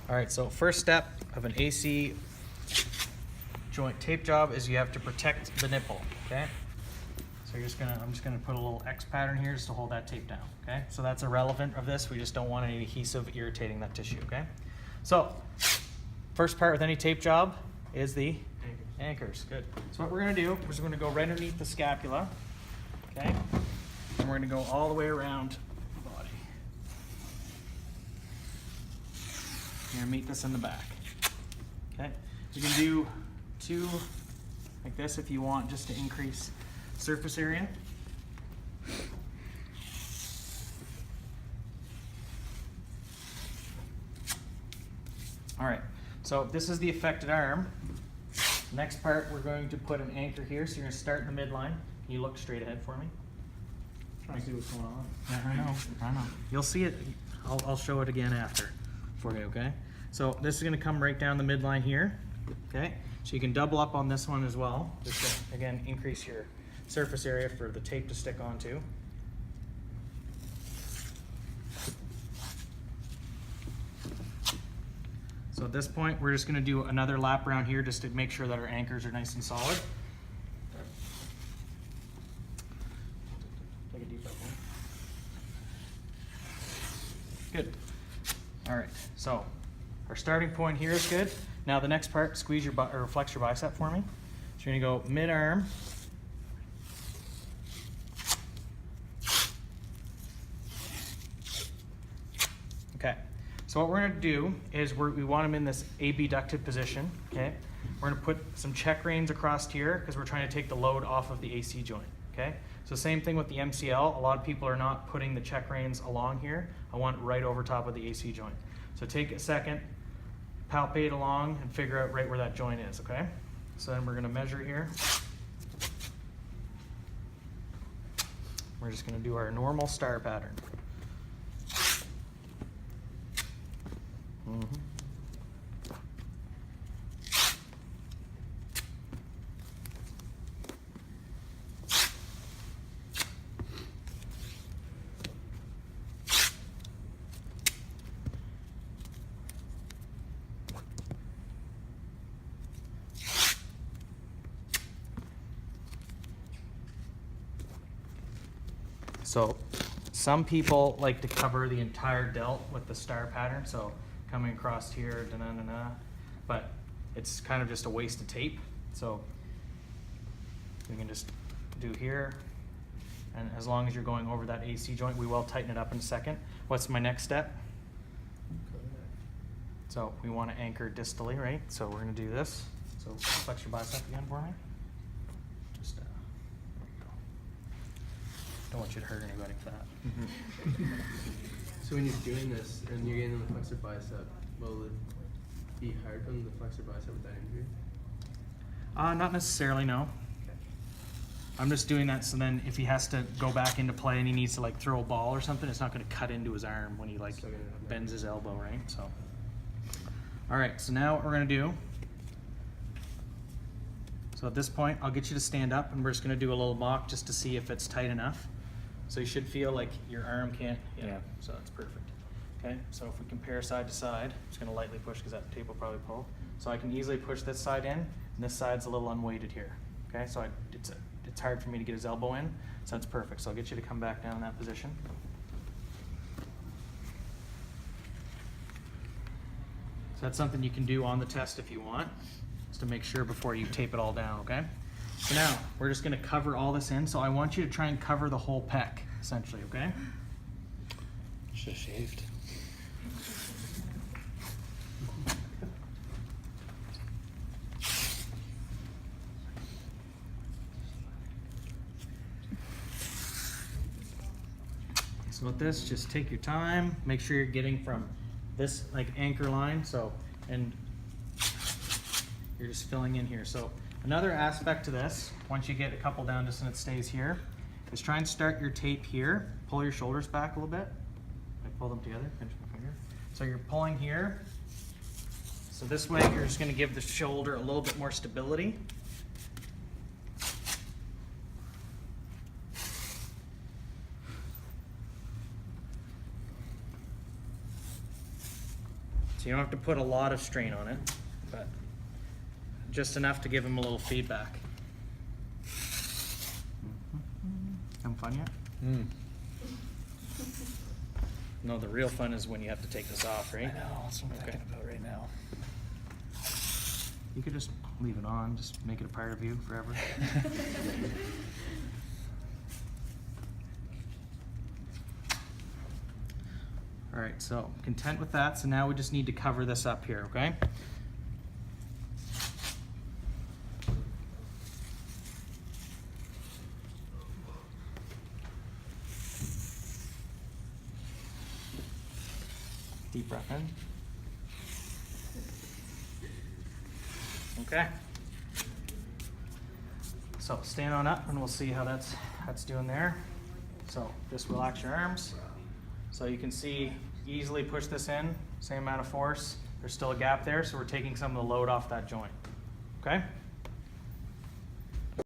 All right, so first step of an AC joint tape job is you have to protect the nipple, okay? So I'm just gonna put a little X pattern here just to hold that tape down, okay? So that's irrelevant of this. We just don't want any adhesive irritating that tissue, okay? So first part with any tape job is the anchors. Good. So what we're gonna do is we're gonna go right underneath the scapula, okay? And we're gonna go all the way around the body. You're gonna meet this in the back, okay? You can do two like this if you want, just to increase surface area. All right, so this is the affected arm. Next part, we're going to put an anchor here. So you're gonna start in the midline. Can you look straight ahead for me? Trying to see what's going on. Yeah, I know. You'll see it. I'll show it again after for you, okay? So this is gonna come right down the midline here, okay? So you can double up on this one as well, just to, again, increase your surface area for the tape to stick onto. So at this point, we're just gonna do another lap around here just to make sure that our anchors are nice and solid. Take a deep breath in. Good. All right, so our starting point here is good. Now the next part, squeeze your or flex your bicep for me. So you're gonna go mid-arm. Okay, so what we're gonna do is we want them in this abducted position, okay? We're gonna put some check reins across here because we're trying to take the load off of the AC joint, okay? So same thing with the MCL. A lot of people are not putting the check reins along here. I want it right over top of the AC joint. So take a second, palpate along and figure out right where that joint is, okay? So then we're gonna measure here. We're just gonna do our normal star pattern. So some people like to cover the entire delt with the star pattern, so coming across here, da-na-na-na, but it's kind of just a waste of tape. So we can just do here, and as long as you're going over that AC joint, we will tighten it up in a second. What's my next step? So we want to anchor distally, right? So we're going to do this. So flex your bicep again for me. Just there you go. Don't want you to hurt anybody with that. So when you're doing this and you're getting the flexor bicep, will it be hard on the flexor bicep with that injury? Not necessarily, no. I'm just doing that so then if he has to go back into play and he needs to like throw a ball or something, it's not going to cut into his arm when he like bends his elbow, right? So, all right, so now what we're going to do, so at this point, I'll get you to stand up and we're just going to do a little mock just to see if it's tight enough. So you should feel like your arm can't, yeah. So that's perfect. Okay, so if we compare side to side, I'm just going to lightly push because that tape will probably pull. So I can easily push this side in, and this side's a little unweighted here. Okay, so it's hard for me to get his elbow in, so that's perfect. So I'll get you to come back down in that position. So that's something you can do on the test if you want, just to make sure before you tape it all down, okay? So now, we're just gonna cover all this in, so I want you to try and cover the whole pec, essentially, okay? Should have shaved. So with this, just take your time, make sure you're getting from this like anchor line, so, and you're just filling in here. So another aspect to this, once you get a couple down just and it stays here, is try and start your tape here, pull your shoulders back a little bit, like pull them together, pinch my finger. So you're pulling here, so this way you're just gonna give the shoulder a little bit more stability. So you don't have to put a lot of strain on it, but just enough to give him a little feedback. Having fun yet? Mm. No, the real fun is when you have to take this off, I right? know, that's what I'm Okay. thinking about right now. You could just leave it on, just make it a part of you forever. All right, so content with that. So now we just need to cover this up here, okay? Deep breath in. Okay. So stand on up and we'll see how that's doing there. So just relax your arms. So you can see, easily push this in, same amount of force. There's still a gap there, so we're taking some of the load off that joint. Okay?